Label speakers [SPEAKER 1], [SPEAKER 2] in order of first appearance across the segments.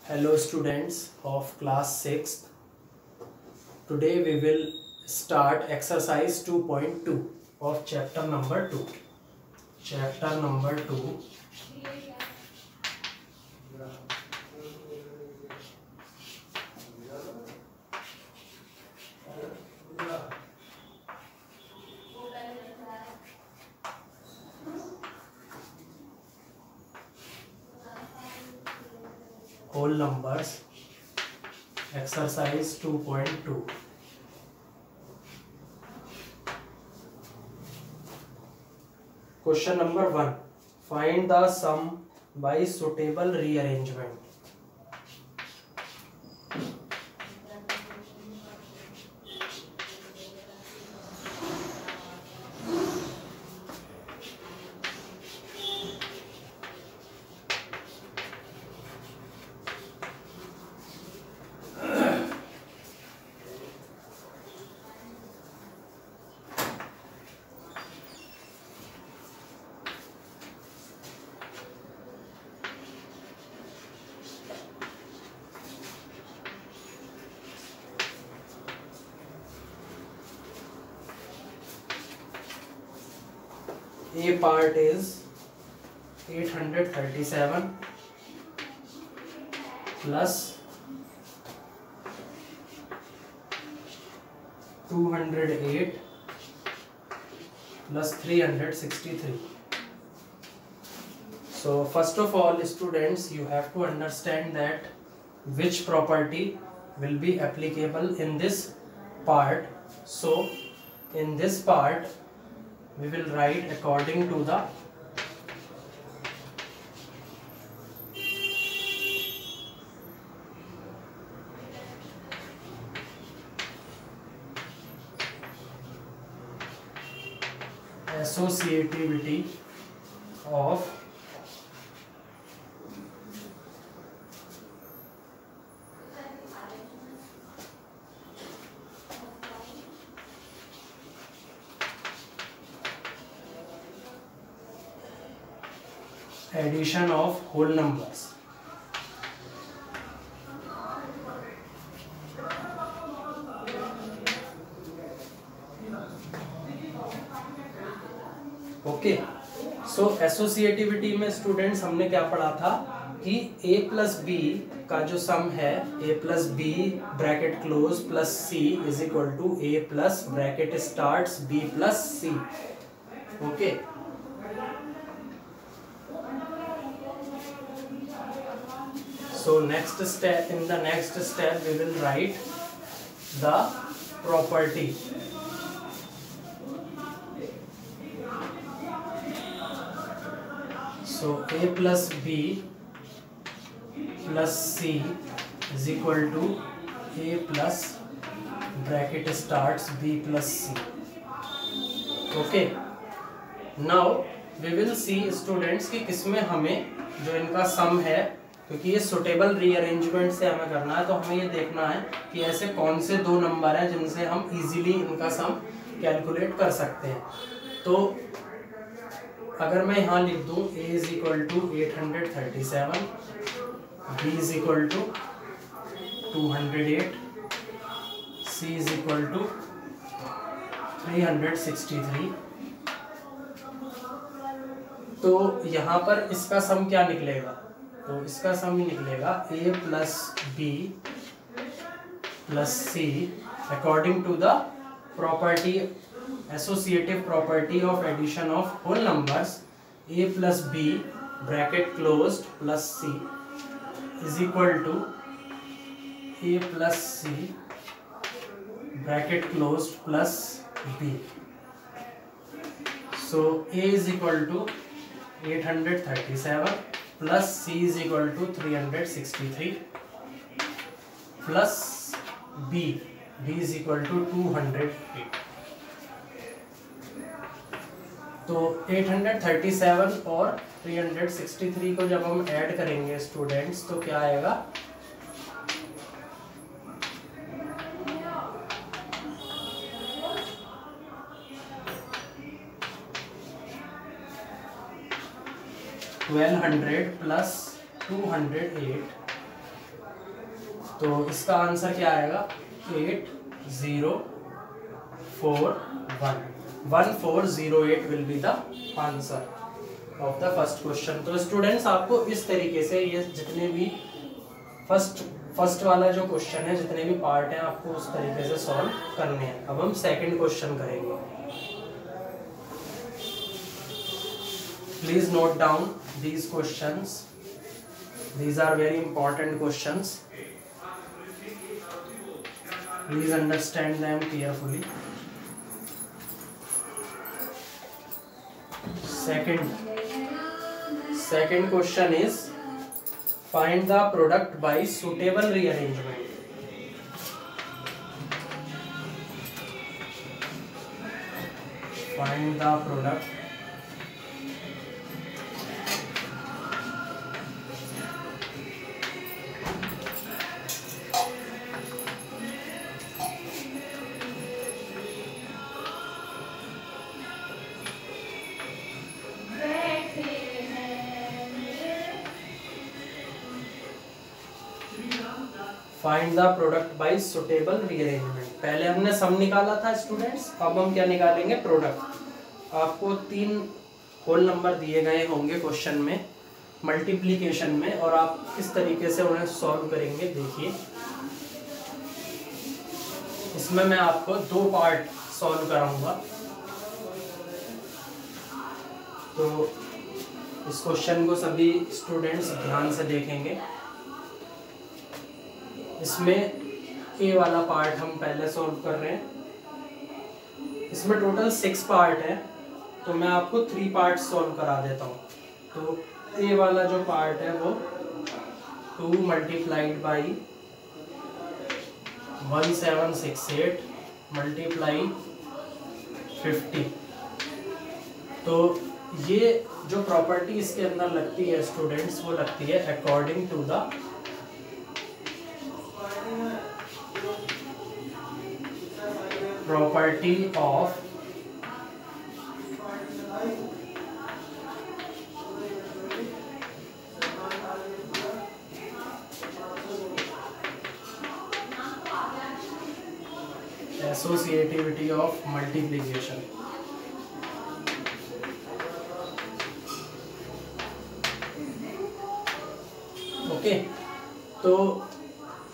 [SPEAKER 1] Hello students of class 6th. Today we will start exercise 2.2 of chapter number 2. Chapter number 2. Whole numbers. Exercise 2.2. Question number 1. Find the sum by suitable rearrangement. A part is 837 plus 208 plus 363. So first of all, students, you have to understand that which property will be applicable in this part. So in this part we will write according to the associativity of addition of whole numbers. Okay, so associativity में students हमने क्या पढ़ा था कि a plus B का जो sum है a plus b bracket close plus c is equal to a plus bracket starts b plus c. Okay, so next step, in the next step we will write the property. So a plus b plus c is equal to a plus bracket starts b plus c. Okay, now we will see students कि किसमें हमें जो इनका सम है, क्योंकि ये suitable rearrangement से हमें करना है, तो हमें ये देखना है कि ऐसे कौन से दो नंबर हैं जिनसे हम इजीली इनका सम कैलकुलेट कर सकते हैं. तो अगर मैं यहाँ लिख दूँ a is equal to 837, b is equal to 208, c is equal to 363, तो यहाँ पर इसका सम क्या निकलेगा? तो इसका सम ही निकलेगा a plus b plus c according to the property, associative property of addition of whole numbers. a plus b bracket closed plus c is equal to a plus c bracket closed plus b. So a is equal to 837 plus c is equal to 363 plus b is equal to 208. तो 837 और 363 को जब हम add करेंगे students तो क्या आएगा? $1200 plus 208 तो इसका आंसर क्या आएगा 8041 will be the answer of the first question. तो स्टूडेंट्स आपको इस तरीके से ये जितने भी फर्स्ट वाला जो क्वेश्चन है, जितने भी पार्ट हैं, आपको उस तरीके से सॉल्व करने हैं। अब हम सेकंड क्वेश्चन करेंगे। Please note down these questions, these are very important questions, please understand them carefully. Second question is find the product by suitable rearrangement. Find the product find the product bye suitable rearrangement. पहले हमने सम निकाला था students, अब हम क्या निकालेंगे, product. आपको 3 whole number दिए गए होंगे क्वेश्चन में मल्टीप्लिकेशन में, और आप किस तरीके से उन्हें सॉल्व करेंगे देखिए। इसमें मैं आपको 2 पार्ट सॉल्व कराऊंगा। तो इस क्वेश्चन को सभी स्टूडेंट्स ध्यान से देखेंगे। इसमें ए वाला पार्ट हम पहले सॉल्व कर रहे हैं। इसमें टोटल 6 पार्ट है, तो मैं आपको 3 पार्ट सॉल्व करा देता हूँ। तो ए वाला जो पार्ट है वो 2 मल्टीप्लाइड बाई 1768 मल्टीप्लाई 50। तो ये जो प्रॉपर्टी इसके अंदर लगती है स्टूडेंट्स, वो लगती है according to the property of associativity of multiplication। Okay, तो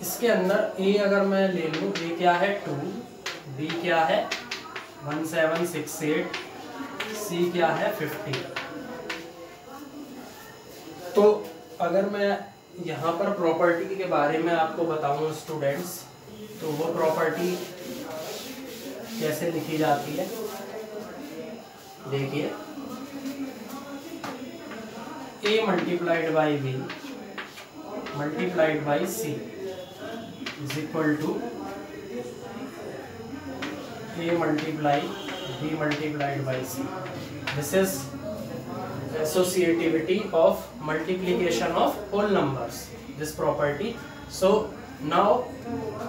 [SPEAKER 1] इसके अंदर ए अगर मैं ले लूँ, ए क्या है 2, बी क्या है 1768, सी क्या है 50। तो अगर मैं यहाँ पर प्रॉपर्टी के बारे में आपको बताऊँ स्टूडेंट्स, तो वो प्रॉपर्टी कैसे लिखी जाती है देखिए। A multiplied by B multiplied by C is equal to A multiply B multiplied by C. This is associativity of multiplication of whole numbers, this property. So now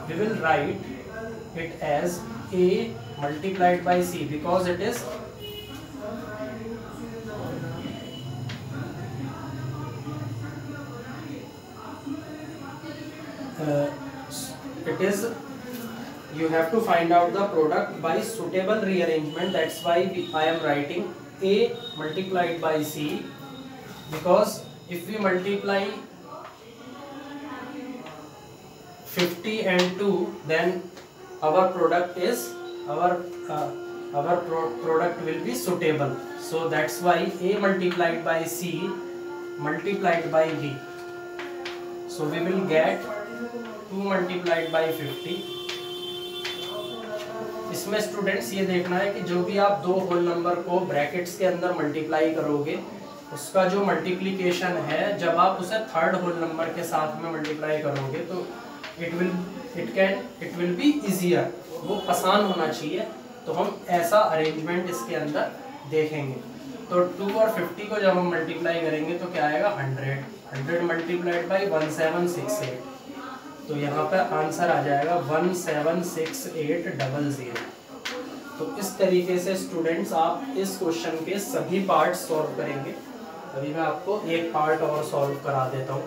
[SPEAKER 1] we will write it as A multiplied by C because it is you have to find out the product by suitable rearrangement. That's why I am writing A multiplied by C, because if we multiply 50 and 2, then our product will be suitable. So that's why A multiplied by C multiplied by B. So we will get 2 multiplied by 50. इसमें students ये देखना है कि जो भी आप 2 whole number को brackets के अंदर मल्टीप्लाई करोगे, उसका जो मल्टीप्लिकेशन है, जब आप उसे 3rd होल नंबर के साथ में मल्टीप्लाई करोगे तो इट विल बी इजियर, वो आसान होना चाहिए। तो हम ऐसा अरेंजमेंट इसके अंदर देखेंगे। तो 2 और 50 को जब हम मल्टीप्लाई करेंगे तो क्या आएगा 100 मल्टीप्लाइड बाई 1768। तो यहाँ पर आंसर आ जाएगा 176800। तो इस तरीके से स्टूडेंट्स आप इस क्वेश्चन के सभी पार्ट सॉल्व करेंगे। अभी मैं आपको एक पार्ट और सॉल्व करा देता हूँ।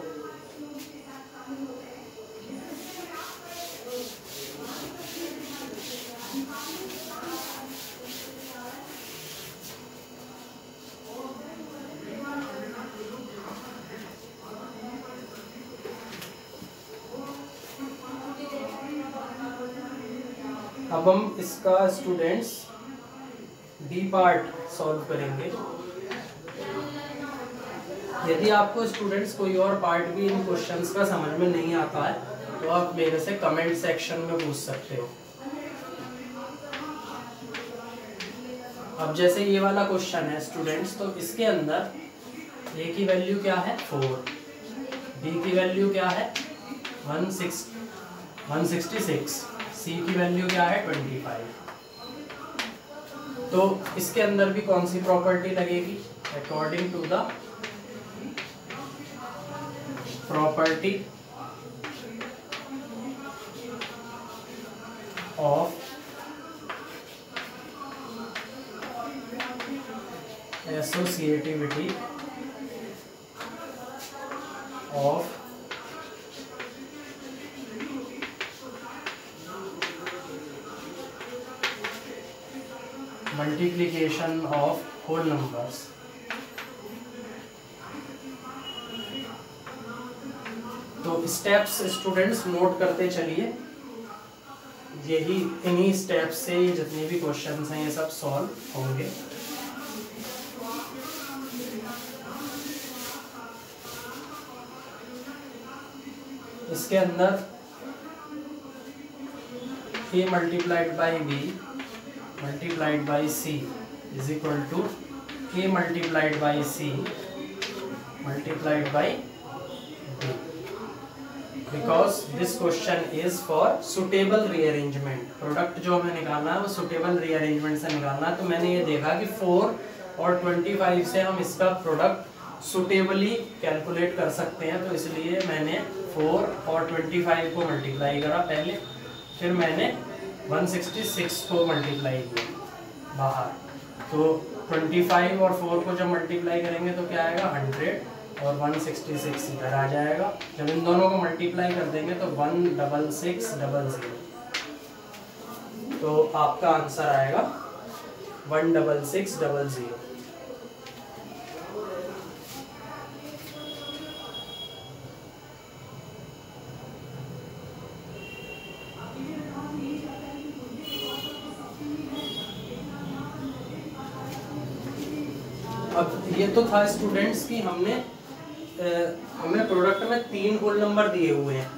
[SPEAKER 1] अब हम इसका स्टूडेंट्स डी पार्ट सॉल्व करेंगे। यदि आपको स्टूडेंट्स कोई और पार्ट भी इन क्वेश्चंस का समझ में नहीं आता है तो आप मेरे से कमेंट सेक्शन में पूछ सकते हो। अब जैसे ये वाला क्वेश्चन है स्टूडेंट्स, तो इसके अंदर ए की वैल्यू क्या है 4, बी की वैल्यू क्या है 166, सी की वैल्यू क्या है 25। तो इसके अंदर भी कौन सी प्रॉपर्टी लगेगी? According to the property of associativity of multiplication of whole numbers। तो स्टेप्स स्टूडेंट्स नोट करते चलिए, इन्हीं स्टेप्स से जितने भी क्वेश्चंस हैं ये सब सॉल्व होंगे। इसके अंदर a multiplied by b multiplied by c is equal to a multiplied by c multiplied by b, because this question is for suitable rearrangement. Product जो हमें निकालना है वो सुटेबल रीअरेंजमेंट से निकालना है। तो मैंने ये देखा कि 4 और 25 से हम इसका प्रोडक्ट सुटेबली कैलकुलेट कर सकते हैं, तो इसलिए मैंने 4 और 25 को मल्टीप्लाई करा पहले, फिर मैंने 166 को मल्टीप्लाई किया बाहर। तो 25 और 4 को जब मल्टीप्लाई करेंगे तो क्या आएगा 100 और 166 इधर आ जाएगा। जब इन दोनों को मल्टीप्लाई कर देंगे तो 16600, तो आपका आंसर आएगा 16600। अब ये तो था स्टूडेंट्स कि हमें प्रोडक्ट में 3 होल नंबर दिए हुए हैं,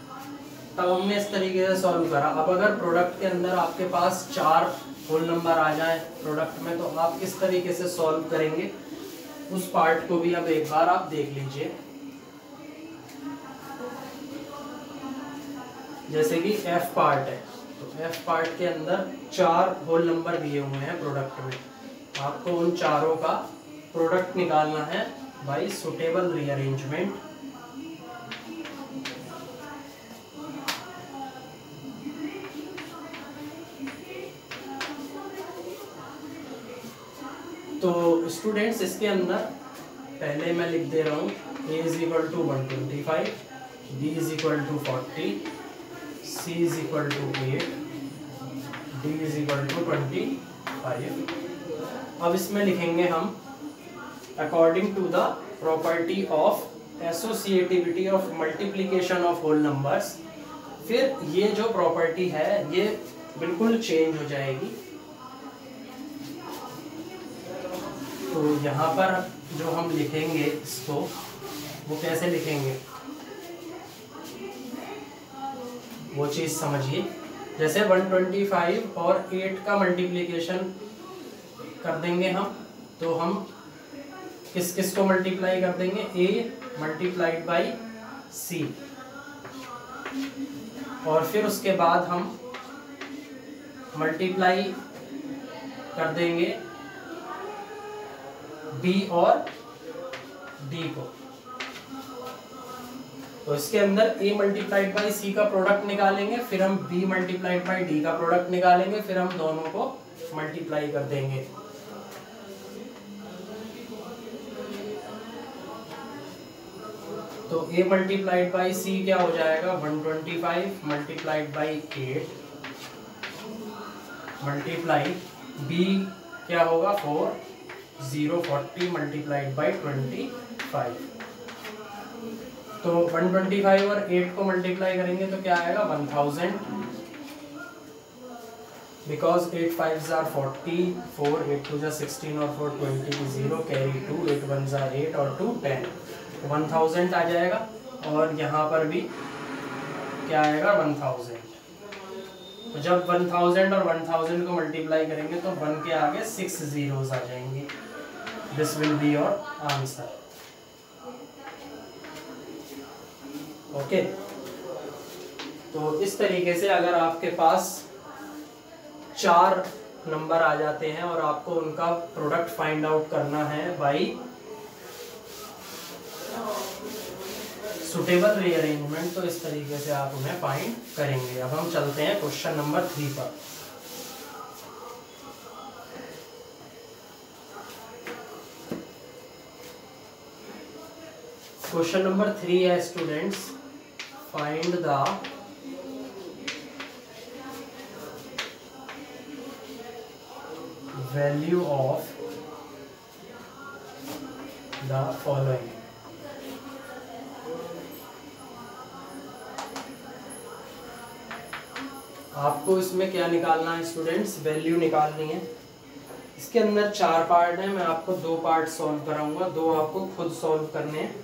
[SPEAKER 1] तब हमने इस तरीके से सॉल्व करा। अब अगर प्रोडक्ट के अंदर आपके पास 4 होल नंबर आ जाए प्रोडक्ट में, तो आप किस तरीके से सॉल्व करेंगे उस पार्ट को भी अब एक बार आप देख लीजिए। जैसे कि एफ पार्ट है, तो एफ पार्ट के अंदर 4 होल नंबर दिए हुए हैं प्रोडक्ट में। आपको उन चारों का प्रोडक्ट निकालना है बाय सुटेबल रीअरेंजमेंट। तो स्टूडेंट्स इसके अंदर पहले मैं लिख दे रहा हूँ a is equal to 125, b is equal to 40, c is equal to 8, d is equal to 25। अब इसमें लिखेंगे हम according to the property of associativity of multiplication of whole numbers। फिर ये जो प्रॉपर्टी है ये बिल्कुल चेंज हो जाएगी। तो यहाँ पर जो हम लिखेंगे इसको, वो कैसे लिखेंगे वो चीज़ समझिए। जैसे 125 और 8 का मल्टीप्लिकेशन कर देंगे हम, तो हम किस किस को मल्टीप्लाई कर देंगे? a मल्टीप्लाइड बाई c, और फिर उसके बाद हम मल्टीप्लाई कर देंगे b और d को। तो इसके अंदर a मल्टीप्लाइड बाई c का प्रोडक्ट निकालेंगे, फिर हम b मल्टीप्लाइड बाई d का प्रोडक्ट निकालेंगे, फिर हम दोनों को मल्टीप्लाई कर देंगे। तो a मल्टीप्लाइड बाई c क्या हो जाएगा? 125 मल्टीप्लाइड बाई 8 मल्टीप्लाई b क्या होगा 40 मल्टीप्लाइड बाई 25। तो 125 और 8 को मल्टीप्लाई करेंगे तो क्या आएगा 1000, बिकॉज 8 5 जार 40, 4 8 2 जार 16 और 4 20 की 0, कैरी 2, 8 1 जार 8 और 2 10, 1000 आ जाएगा। और यहाँ पर भी क्या आएगा 1000। तो जब 1000 और 1000 को मल्टीप्लाई करेंगे तो 1 के आगे 6 zeros आ जाएंगे। This will be your answer. Okay, तो इस तरीके से अगर आपके पास 4 नंबर आ जाते हैं और आपको उनका प्रोडक्ट फाइंड आउट करना है बाई सुटेबल रीअरेंजमेंट, तो इस तरीके से आप उन्हें फाइंड करेंगे। अब हम चलते हैं क्वेश्चन नंबर 3 पर। क्वेश्चन नंबर 3 है students, find the value of the following. आपको इसमें क्या निकालना है स्टूडेंट्स, वैल्यू निकालनी है। इसके अंदर 4 पार्ट हैं, मैं आपको 2 पार्ट सॉल्व कराऊंगा, 2 आपको खुद सॉल्व करने हैं।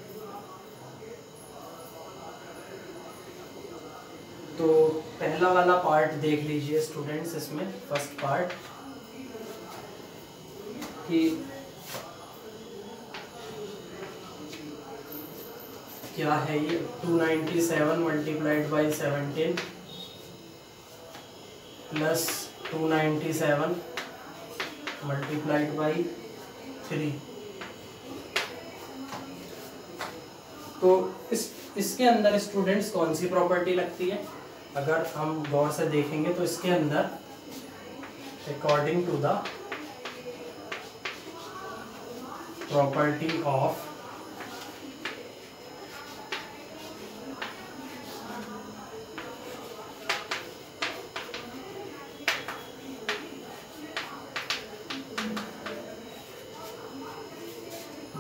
[SPEAKER 1] तो पहला वाला पार्ट देख लीजिए स्टूडेंट्स, इसमें फर्स्ट पार्ट कि क्या है ये 297 multiplied by 17 plus 297 multiplied by 3। तो इसके अंदर स्टूडेंट्स कौन सी प्रॉपर्टी लगती है, अगर हम गौर से देखेंगे तो इसके अंदर according to the property of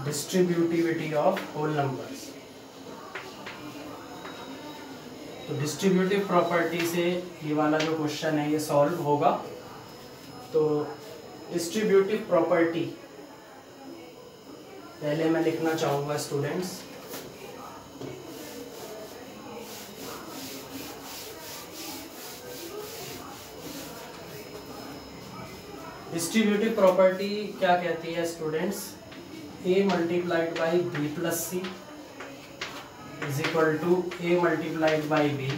[SPEAKER 1] distributivity of whole numbers, तो डिस्ट्रीब्यूटिव प्रॉपर्टी से ये वाला जो क्वेश्चन है ये सॉल्व होगा। तो डिस्ट्रीब्यूटिव प्रॉपर्टी पहले मैं लिखना चाहूँगा स्टूडेंट्स, डिस्ट्रीब्यूटिव प्रॉपर्टी क्या कहती है students, a multiplied by b plus c is equal to a multiplied by b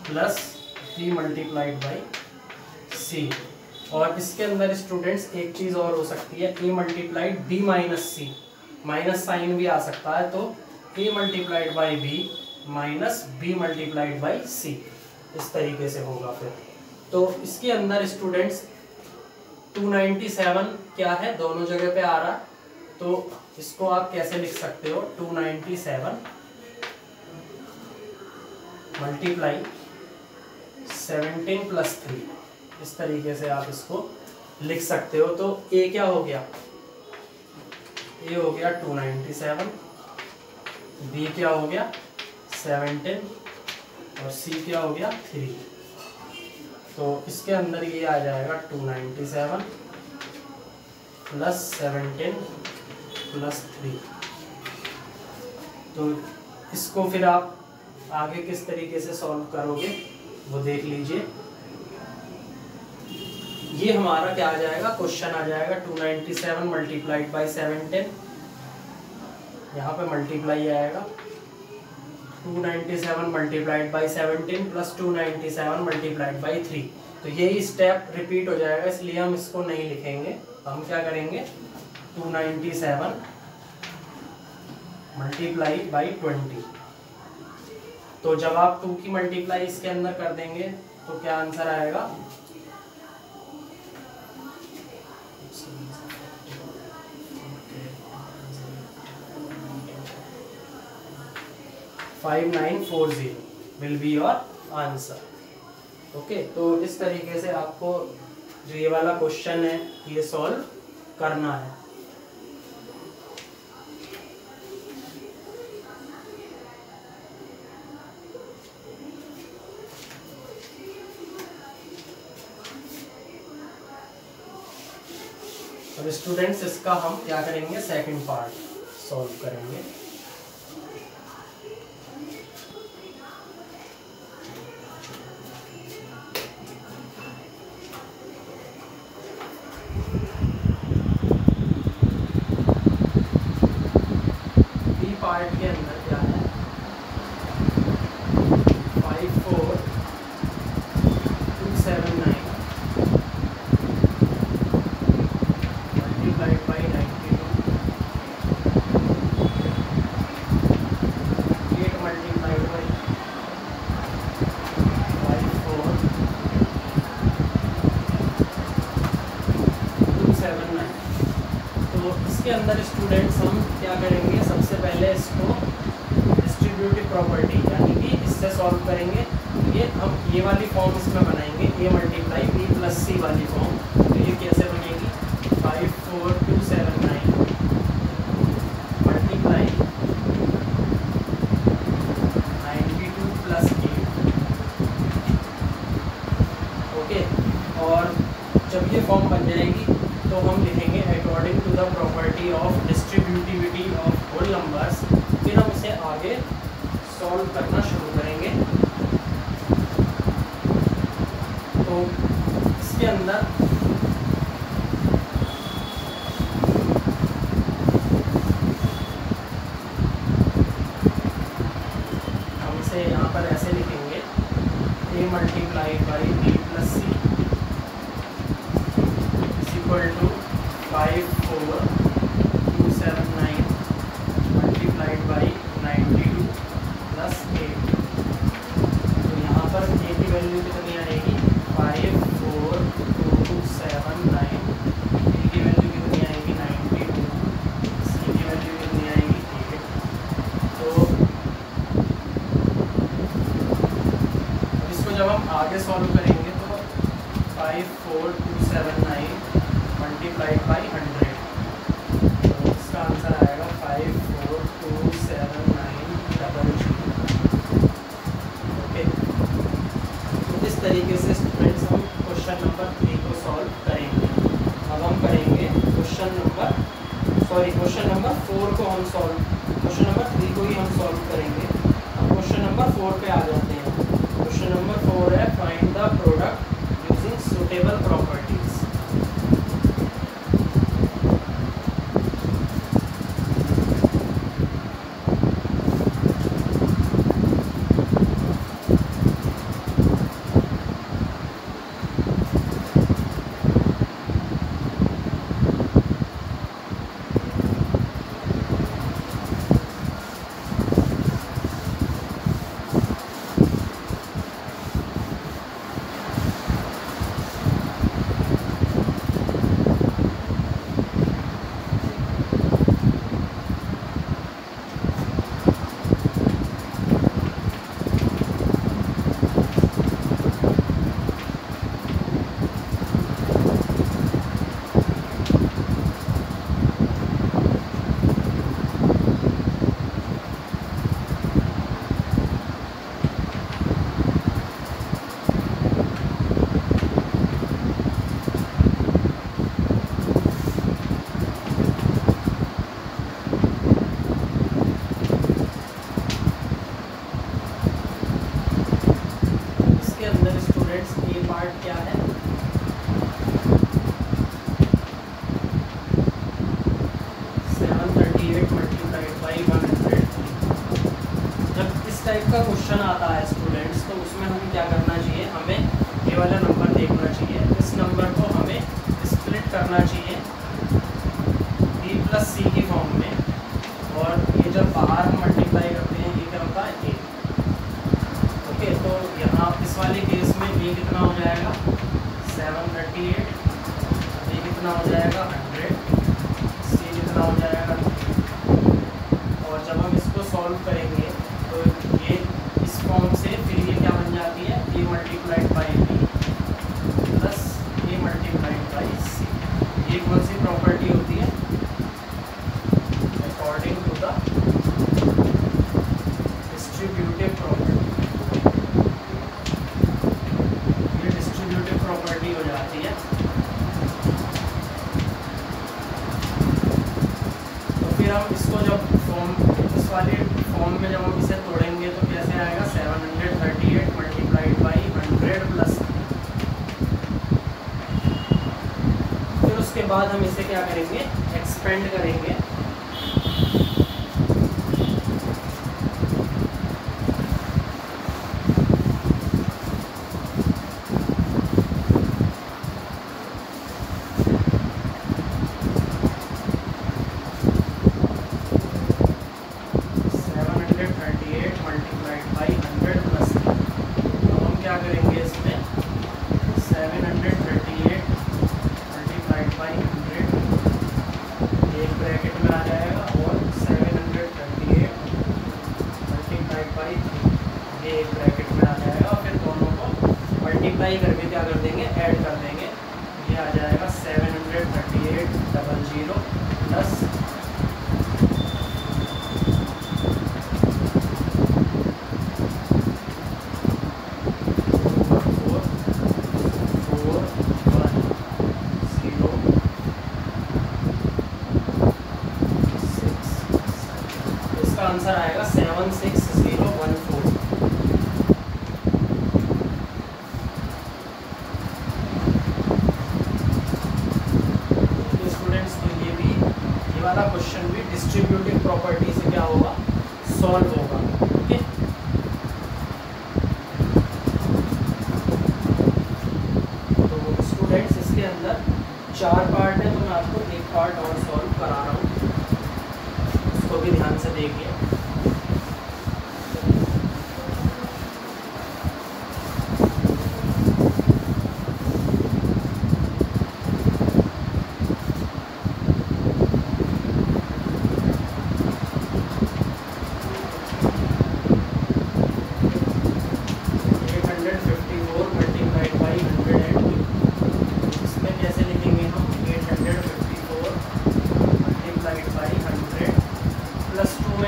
[SPEAKER 1] plus b multiplied by c। और इसके अंदर स्टूडेंट्स एक चीज़ और हो सकती है, a multiplied b minus c, minus sign भी आ सकता है, तो a multiplied by b minus b multiplied by c, इस तरीके से होगा फिर। तो इसके अंदर स्टूडेंट्स 297 क्या है, दोनों जगह पे आ रहा है, तो इसको आप कैसे लिख सकते हो, 297 मल्टीप्लाई 17 प्लस 3, इस तरीके से आप इसको लिख सकते हो। तो a क्या हो गया, a हो गया 297, b क्या हो गया 17 और c क्या हो गया 3। तो इसके अंदर ये आ जाएगा 297 प्लस 17 प्लस 3। तो इसको फिर आप आगे किस तरीके से सॉल्व करोगे वो देख लीजिए। ये हमारा क्या आ जाएगा, क्वेश्चन आ जाएगा 297 मल्टीप्लाइड बाई 17, यहाँ पे मल्टीप्लाई आएगा 297 multiplied by 17 plus 297 multiplied by 3। तो यही स्टेप रिपीट हो जाएगा, इसलिए हम इसको नहीं लिखेंगे, हम क्या करेंगे 297 मल्टीप्लाई बाई 20। तो जब आप 2 की मल्टीप्लाई इसके अंदर कर देंगे तो क्या आंसर आएगा, five 5940 will be your answer. Okay, तो इस तरीके से आपको जो ये वाला क्वेश्चन है ये सॉल्व करना है। अब स्टूडेंट्स इसका हम क्या करेंगे, सेकंड पार्ट सॉल्व करेंगे। बी पार्ट के अंदर क्या है, 54279 मल्टीप्लाइड बाई 92, 8 मल्टीप्लाइड बाई 54279। तो इसके अंदर स्टूडेंट्स हम क्या करेंगे, सबसे पहले इसको डिस्ट्रीब्यूटिव प्रॉपर्टी यानी कि इससे सॉल्व करेंगे। ये हम ये वाली फॉर्म इसमें बनाएंगे, ए मल्टीप्लाई बी प्लस सी वाली फॉर्म। तो ये कैसे बनेगी, 54279 मल्टीप्लाई 92 प्लस 8। ओके, और जब ये फॉर्म बन जाएगी तो हम लिखेंगे according to the property of distributivity of whole numbers. फिर हम इसे आगे सॉल्व करना शुरू करेंगे। तो इसके अंदर हम इसे यहाँ पर ऐसे लिखेंगे, A multiply by B plus C equal to 54279 multiplied by 92 plus 8। तो यहाँ पर ए की वैल्यू कितनी आएगी, 54279, बी की वैल्यू कितनी आएगी 92, सी की वैल्यू कितनी आएगी 8। तो इसको जब हम आगे सॉल्व करेंगे तो 54279 मल्टीप्लाइड बाई 100, तो इसका आंसर आएगा 5427900। ओके, तो इस तरीके से स्टूडेंट्स हम क्वेश्चन नंबर 3 को सॉल्व करेंगे। अब हम करेंगे क्वेश्चन नंबर 4 को हम सॉल्व, क्वेश्चन नंबर 3 को ही हम सॉल्व करेंगे। अब क्वेश्चन नंबर 4 पे आ जाते हैं। क्वेश्चन नंबर 4 है, find the product using suitable properties. क्या है, 738 मल्टीप्लाइड बाई 100। जब इस टाइप का क्वेश्चन आता है स्टूडेंट्स, तो उसमें हमें क्या करना चाहिए, हमें ये वाला नंबर देखना चाहिए, इस नंबर को हमें स्प्लिट करना चाहिए बी प्लस सी की फॉर्म में, और ये जब बाहर हम मल्टीप्लाई करते हैं ये क्या होता है, ए। ओके, तो यहाँ इस वाले केस में ए कितना हो जाएगा, 738, ये कितना हो जाएगा 100, सी कितना हो जाएगा 3। और जब हम इसको सॉल्व करेंगे तो ये इस फॉर्म से फिर ये क्या बन जाती है, A multiplied by B plus A multiplied by C. ये कौन सी प्रॉपर्टी होती है, according to the distributive property. Property हो जाती है इसको जब इस वाले फॉर्म में जब हम इसे तोड़ेंगे तो कैसे आएगा, 738 मल्टीप्लाइड बाई 100 प्लस। फिर उसके बाद हम इसे क्या करेंगे, एक्सपेंड करेंगे। मल्टीप्लाई करके क्या कर देंगे, ऐड कर देंगे। ये आ जाएगा 738 प्लस 4 इसका आंसर आएगा 76014। वाला क्वेश्चन भी डिस्ट्रीब्यूटिव प्रॉपर्टी से क्या होगा, सॉल्व होगा। ओके, तो स्टूडेंट्स इसके अंदर 4 पार्ट है, तो मैं आपको एक पार्ट और सॉल्व करा रहा हूँ, उसको भी ध्यान से देखिए।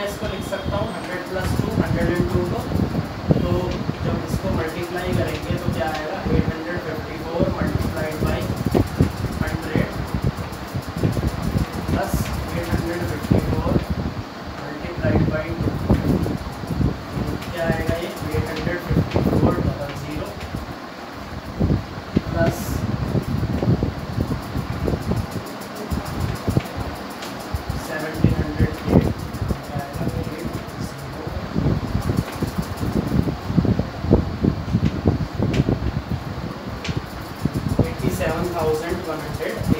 [SPEAKER 1] इसको लिख सकता हूँ 100 प्लस 2 102 को, तो जब इसको मल्टीप्लाई करेंगे तो क्या आएगा, 854 multiplied by 100 plus 854 multiplied by 2, क्या आएगा ये 854 प्लस 7,180